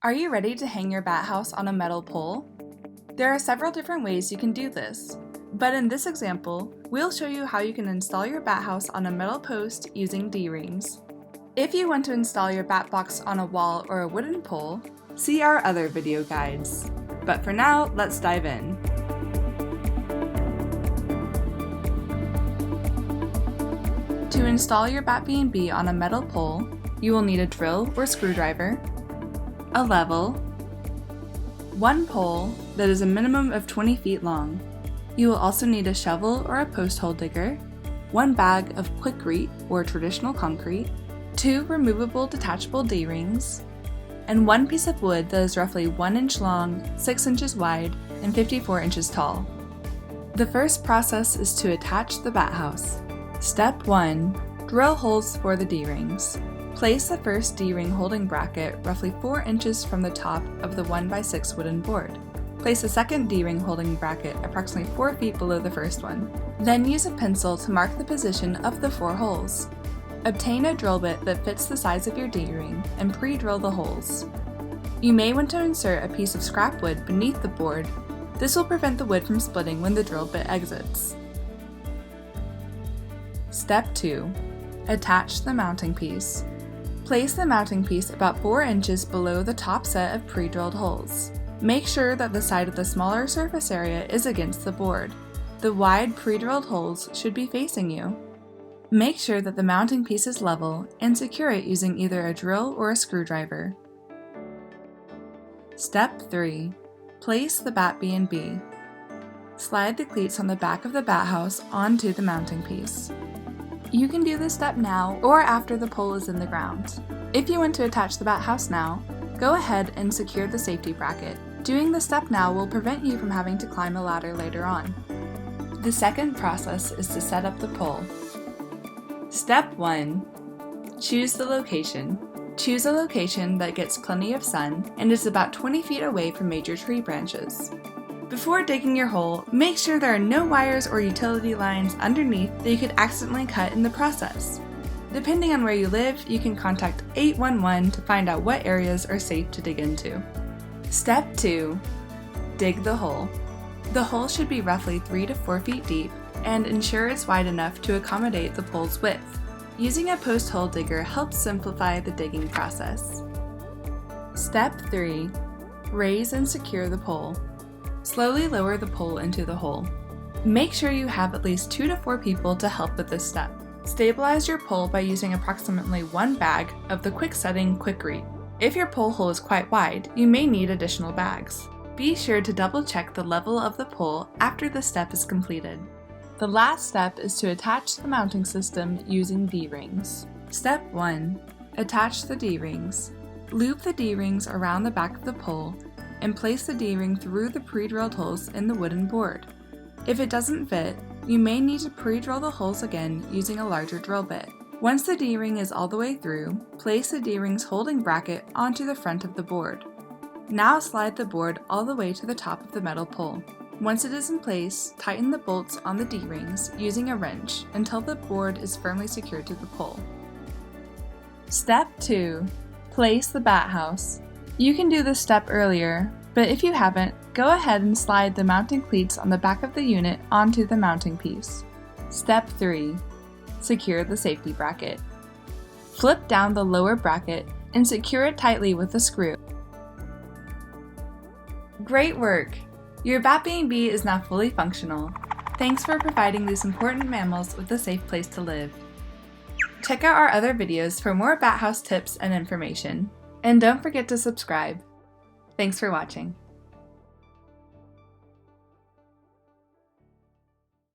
Are you ready to hang your bat house on a metal pole? There are several different ways you can do this, but in this example, we'll show you how you can install your bat house on a metal post using D-rings. If you want to install your bat box on a wall or a wooden pole, see our other video guides. But for now, let's dive in. To install your BatBnB on a metal pole, you will need a drill or screwdriver, a level, one pole that is a minimum of 20 feet long. You will also need a shovel or a post hole digger, one bag of QUIKRETE or traditional concrete, two removable detachable D-rings, and one piece of wood that is roughly 1 inch long, 6 inches wide, and 54 inches tall. The first process is to attach the bat house. Step 1. Drill holes for the D-rings. Place the first D-ring holding bracket roughly 4 inches from the top of the 1x6 wooden board. Place the second D-ring holding bracket approximately 4 feet below the first one. Then use a pencil to mark the position of the 4 holes. Obtain a drill bit that fits the size of your D-ring and pre-drill the holes. You may want to insert a piece of scrap wood beneath the board. This will prevent the wood from splitting when the drill bit exits. Step 2. Attach the mounting piece. Place the mounting piece about 4 inches below the top set of pre-drilled holes. Make sure that the side of the smaller surface area is against the board. The wide pre-drilled holes should be facing you. Make sure that the mounting piece is level and secure it using either a drill or a screwdriver. Step 3. Place the BatBnB. Slide the cleats on the back of the bat house onto the mounting piece. You can do this step now or after the pole is in the ground. If you want to attach the bat house now, go ahead and secure the safety bracket. Doing the step now will prevent you from having to climb a ladder later on. The second process is to set up the pole. Step 1. Choose the location. Choose a location that gets plenty of sun and is about 20 feet away from major tree branches. Before digging your hole, make sure there are no wires or utility lines underneath that you could accidentally cut in the process. Depending on where you live, you can contact 811 to find out what areas are safe to dig into. Step 2. Dig the hole. The hole should be roughly 3 to 4 feet deep and ensure it's wide enough to accommodate the pole's width. Using a post hole digger helps simplify the digging process. Step 3. Raise and secure the pole. Slowly lower the pole into the hole. Make sure you have at least 2 to 4 people to help with this step. Stabilize your pole by using approximately 1 bag of the quick setting QUIKRETE. If your pole hole is quite wide, you may need additional bags. Be sure to double check the level of the pole after the step is completed. The last step is to attach the mounting system using D-rings. Step 1. Attach the D-rings. Loop the D-rings around the back of the pole and place the D-ring through the pre-drilled holes in the wooden board. If it doesn't fit, you may need to pre-drill the holes again using a larger drill bit. Once the D-ring is all the way through, place the D-ring's holding bracket onto the front of the board. Now slide the board all the way to the top of the metal pole. Once it is in place, tighten the bolts on the D-rings using a wrench until the board is firmly secured to the pole. Step 2. Place the bat house. You can do this step earlier, but if you haven't, go ahead and slide the mounting cleats on the back of the unit onto the mounting piece. Step 3. Secure the safety bracket. Flip down the lower bracket and secure it tightly with a screw. Great work! Your BatBnB is now fully functional. Thanks for providing these important mammals with a safe place to live. Check out our other videos for more bat house tips and information. And don't forget to subscribe. Thanks for watching.